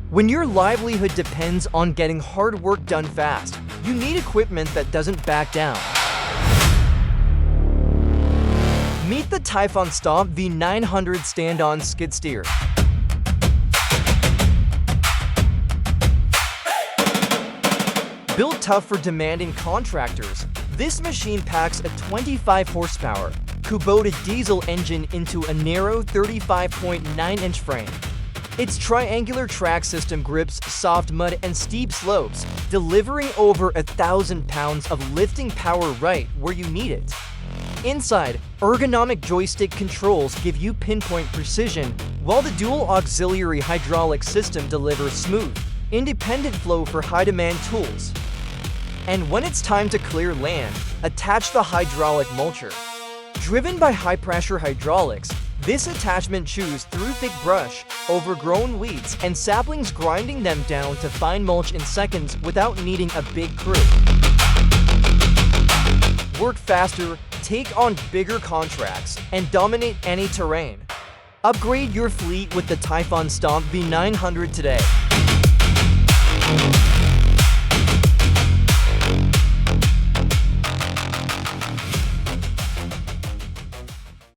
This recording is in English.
When your livelihood depends on getting hard work done fast, you need equipment that doesn't back down. Meet the Typhon STOMP V900 stand-on skid steer. Built tough for demanding contractors, this machine packs a 25 horsepower Kubota diesel engine into a narrow 35.9-inch frame. Its triangular track system grips soft mud and steep slopes, delivering over 1,000 pounds of lifting power right where you need it. Inside, ergonomic joystick controls give you pinpoint precision, while the dual auxiliary hydraulic system delivers smooth, independent flow for high-demand tools. And when it's time to clear land, attach the hydraulic mulcher. Driven by high-pressure hydraulics, this attachment chews through thick brush, overgrown weeds, and saplings, grinding them down to fine mulch in seconds without needing a big crew. Work faster, take on bigger contracts, and dominate any terrain. Upgrade your fleet with the Typhon STOMP V900 today.